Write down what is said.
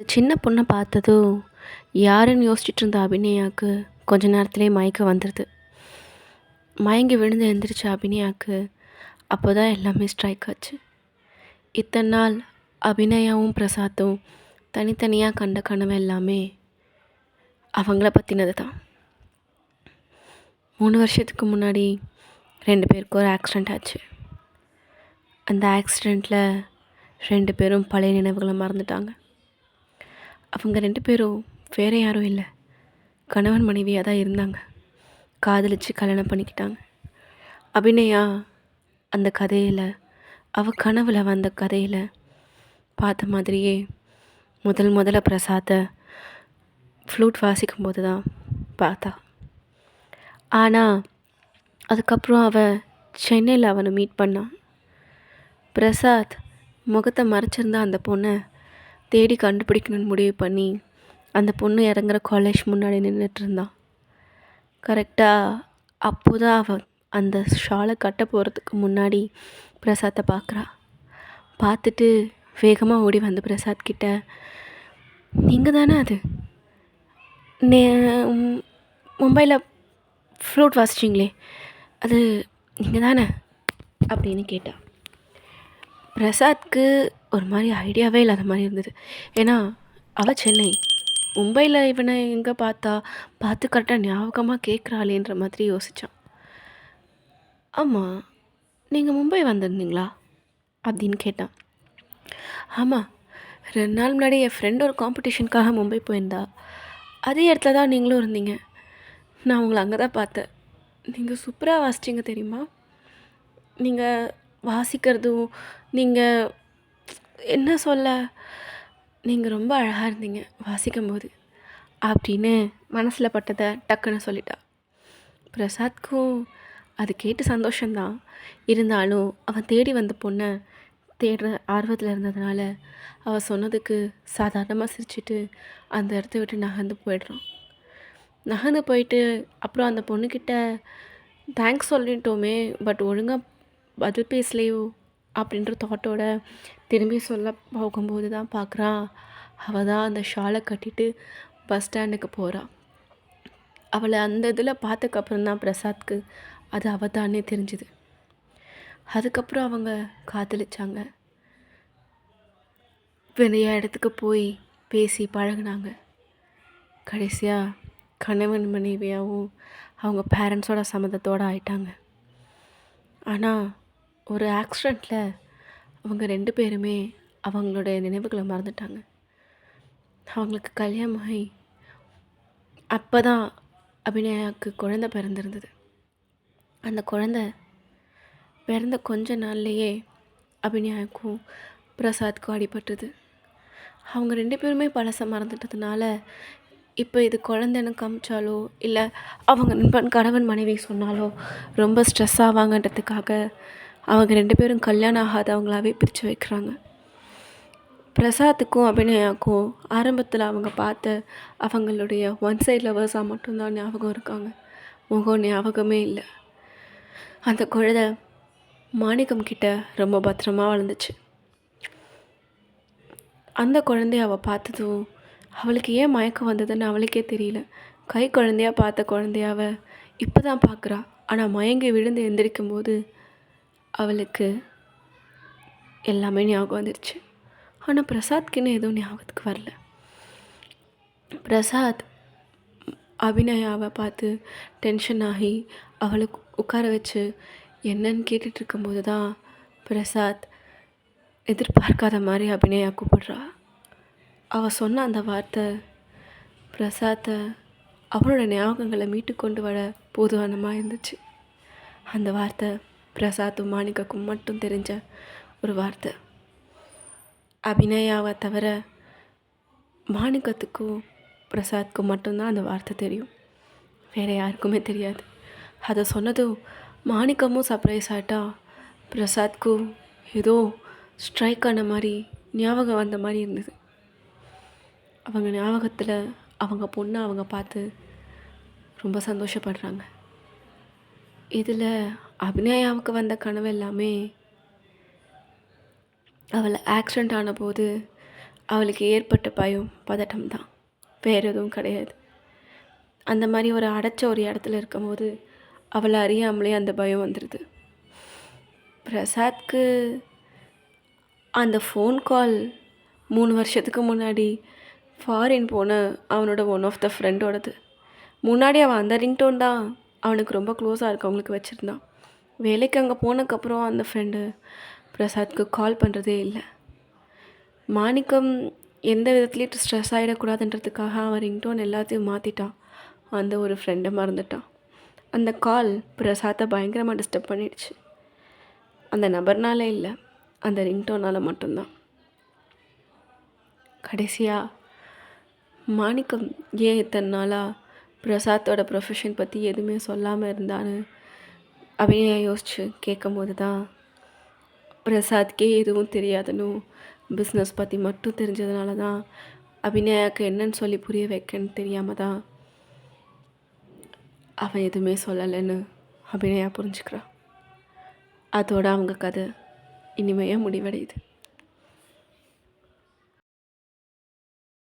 சின்ன பொண்ண பார்த்ததும், யாருன்னு யோசிச்சுட்டு இருந்த அபிநயாக்கு கொஞ்ச நேரத்திலேயே மயக்கம் வந்துடுது. மயங்கி விழுந்து எந்திரிச்ச அபிநயாக்கு அப்போ தான் எல்லாமே ஸ்ட்ரைக் ஆச்சு. இத்தனை நாள் அபிநயாவும் பிரசாத்தும் தனித்தனியாக கண்ட கனவு எல்லாமே அவங்கள பற்றினது தான். 3 வருஷத்துக்கு முன்னாடி 2 பேருக்கும் ஒரு ஆக்சிடெண்ட் ஆச்சு. அந்த ஆக்சிடெண்ட்டில் 2 பேரும் பழைய நினைவுகளை மறந்துட்டாங்க. அவங்க 2 பேரும் வேறு யாரும் இல்லை, கணவன் மனைவியாக தான் இருந்தாங்க. காதலிச்சு கல்யாணம் பண்ணிக்கிட்டாங்க. அபிநயா அந்த கதையில், அவள் கனவில் வந்த கதையில் பார்த்த மாதிரியே முதல்ல பிரசாத்தை ஃப்ளூட் வாசிக்கும்போது தான் பார்த்தா. ஆனால் அதுக்கப்புறம் அவள் சென்னையில் அவனை மீட் பண்ணான். பிரசாத் முகத்தை மறைச்சிருந்த அந்த பொண்ணை தேடி கண்டுபிடிக்கணும்னு முடிவு பண்ணி அந்த பொண்ணு இறங்குற காலேஜ் முன்னாடி நின்றுட்டு இருந்தான். கரெக்டாக அப்போ தான் அவள் அந்த ஷாலை கட்ட போகிறதுக்கு முன்னாடி பிரசாத்தை பார்க்குறா. பார்த்துட்டு வேகமாக ஓடி வந்து பிரசாத் கிட்ட, நீங்கள் தானே அது மும்பையில் ஃப்ளூட் வாசிச்சிங்களே, அது நீங்கள் தானே அப்படின்னு கேட்டா. பிரசாத்க்கு ஒரு மாதிரி ஐடியாவே இல்லாத மாதிரி இருந்தது. ஏன்னா அவள் சென்னை, மும்பையில் இவனை எங்கே பார்த்து கரெக்டாக ஞாபகமாக கேட்குறாளேன்ற மாதிரி யோசித்தான். ஆமாம், நீங்கள் மும்பை வந்திருந்தீங்களா அப்படின்னு கேட்டான். ஆமாம், 2 நாள் முன்னாடி என் ஃப்ரெண்ட் ஒரு காம்படிஷனுக்காக மும்பை போயிருந்தா. அதே இடத்துல தான் நீங்களும் இருந்தீங்க. நான் உங்களை அங்கே தான் பார்த்தேன். நீங்கள் சூப்பராக வாசிச்சிங்க தெரியுமா. நீங்கள் வாசிக்கிறதும், நீங்கள் என்ன சொல்ல, நீங்கள் ரொம்ப அழகாக இருந்தீங்க வாசிக்கும்போது அப்படின்னு மனசில் பட்டதை டக்குன்னு சொல்லிட்டா. பிரசாத்க்கும் அது கேட்டு சந்தோஷந்தான். இருந்தாலும் அவன் தேடி வந்த பொண்ணை தேடுற ஆர்வத்தில் இருந்ததுனால அவள் சொன்னதுக்கு சாதாரணமாக சிரிச்சிட்டு அந்த இடத்த விட்டு நகர்ந்து போயிடுறான். நகர்ந்து போயிட்டு அப்புறம் அந்த பொண்ணுக்கிட்ட தேங்க்ஸ் சொல்லிட்டோமே, பட் ஒழுங்காக பதில் பேசலையோ அப்படின்ற தாட்டோட திரும்பி சொல்ல போகும்போது தான் பார்க்குறான், அவள் தான் அந்த ஷாலை கட்டிட்டு பஸ் ஸ்டாண்டுக்கு போகிறாள். அவளை அந்த இதில் பார்த்ததுக்கப்புறம் தான் பிரசாத்க்கு அது அவள் தானே தெரிஞ்சுது. அதுக்கப்புறம் அவங்க காதலிச்சாங்க. நிறைய இடத்துக்கு போய் பேசி பழகினாங்க. கடைசியாக கணவன் மனைவியாகவும் அவங்க பேரண்ட்ஸோட சம்மதத்தோடு ஆயிட்டாங்க. ஆனால் ஒரு ஆக்சிடெண்ட்டில் அவங்க 2 பேருமே அவங்களுடைய நினைவுகளை மறந்துட்டாங்க. அவங்களுக்கு கல்யாணம் ஆகி அப்போ தான் அபிநயாவுக்கு குழந்தை பிறந்திருந்தது. அந்த குழந்தை பிறந்த கொஞ்ச நாள்லேயே அபிநயாவுக்கும் பிரசாத்துக்கும் அடிபட்டுது. அவங்க 2 பேருமே பழசை மறந்துட்டதுனால இப்போ இது குழந்தைன்னு காமிச்சாலோ இல்லை அவங்க கணவன் மனைவி சொன்னாலோ ரொம்ப ஸ்ட்ரெஸ் ஆவாங்கன்றதுக்காக அவங்க 2 பேரும் கல்யாணம் ஆகாதவங்களாவே பிரித்து வைக்கிறாங்க. பிரசாத்துக்கும் அபிநயாவுக்கும் ஆரம்பத்தில் அவங்க பார்த்த அவங்களுடைய ஒன் சைட் லவர்ஸாக மட்டும்தான் ஞாபகம் இருக்காங்க. முகம் ஞாபகமே இல்லை. அந்த குழந்தை மாணிக்கம் கிட்ட ரொம்ப பத்திரமா வளர்ந்துச்சு. அந்த குழந்தைய அவள் பார்த்ததும் அவளுக்கு ஏன் மயக்கம் வந்ததுன்னு அவளுக்கே தெரியல. கை குழந்தையாக பார்த்த குழந்தையாவ இப்போ தான் பார்க்குறா. ஆனால் மயங்கி விழுந்து எந்திரிக்கும் போது அவளுக்கு எல்லாமே ஞாபகம் வந்துடுச்சு. ஆனால் பிரசாத்க்குன்னு எதுவும் ஞாபகத்துக்கு வரல. பிரசாத் அபிநயாவை பார்த்து டென்ஷன் ஆகி அவளை உட்கார வச்சு என்னன்னு கேட்டுட்டு இருக்கும்போது தான் பிரசாத் எதிர்பார்க்காத மாதிரி அபிநயா கூப்பிடுறா. அவள் சொன்ன அந்த வார்த்தை பிரசாத்தை அவளோட ஞாபகங்களை மீட்டு கொண்டு வர போதுமானமாக இருந்துச்சு. அந்த வார்த்தை பிரசாத்தும் மாணிக்கக்கும் மட்டும் தெரிஞ்ச ஒரு வார்த்தை. அபிநயாவை தவிர மாணிக்கத்துக்கும் பிரசாத்துக்கும் மட்டும்தான் அந்த வார்த்தை தெரியும், வேறு யாருக்குமே தெரியாது. அதை சொன்னதும் மாணிக்கமும் சர்ப்ரைஸ் ஆகிட்டா. பிரசாத்துக்கும் ஏதோ ஸ்ட்ரைக் ஆன மாதிரி ஞாபகம் வந்த மாதிரி இருந்தது. அவங்க ஞாபகத்தில் அவங்க பொண்ணை அவங்க பார்த்து ரொம்ப சந்தோஷப்படுறாங்க. இதில் அபிநயாவுக்கு வந்த கனவு எல்லாமே அவளை ஆக்சிடெண்ட் ஆனபோது அவளுக்கு ஏற்பட்ட பயம், பதட்டம் தான். வேறு எதுவும் கிடையாது. அந்த மாதிரி ஒரு அடைச்ச ஒரு இடத்துல இருக்கும்போது அவளை அறியாமலே அந்த பயம் வந்துடுது. பிரசாத்க்கு அந்த ஃபோன் கால் 3 வருஷத்துக்கு முன்னாடி ஃபாரின் போன அவனோட ஒன் ஆஃப் த ஃப்ரெண்டோடது. முன்னாடி அவன் அந்த ரிங்டோன் தான் அவனுக்கு ரொம்ப க்ளோஸாக இருக்கவங்களுக்கு வச்சுருந்தான். வேலைக்கு அங்கே போனதுக்கப்புறம் அந்த ஃப்ரெண்டு பிரசாத்க்கு கால் பண்ணுறதே இல்லை. மாணிக்கம் எந்த விதத்துலேயும் ஸ்ட்ரெஸ் ஆகிடக்கூடாதுன்றதுக்காக அவன் ரிங்டோன் எல்லாத்தையும் மாற்றிட்டான். அந்த ஒரு ஃப்ரெண்டை மறந்துட்டான். அந்த கால் பிரசாத்தை பயங்கரமாக டிஸ்டர்ப் பண்ணிடுச்சு. அந்த நபர்னாலே இல்லை, அந்த ரிங்டோனால் மட்டும்தான். கடைசியாக மாணிக்கம் ஏன் இத்தனை நாளாக பிரசாத்தோட ப்ரொஃபஷன் பற்றி எதுவுமே சொல்லாமல் இருந்தான்னு அபிநயா யோசிச்சு கேட்கும்போது தான் பிரசாத்கே எதுவும் தெரியாதுன்னு பிஸ்னஸ் பற்றி மட்டும் தெரிஞ்சதுனால தான் அபிநயாவுக்கு என்னன்னு சொல்லி புரிய வைக்கன்னு தெரியாமல் தான் அவன் எதுவுமே சொல்லலைன்னு அபிநயா புரிஞ்சுக்கிறான். அதோட அவங்க கதை இனிமையாக முடிவடையுது.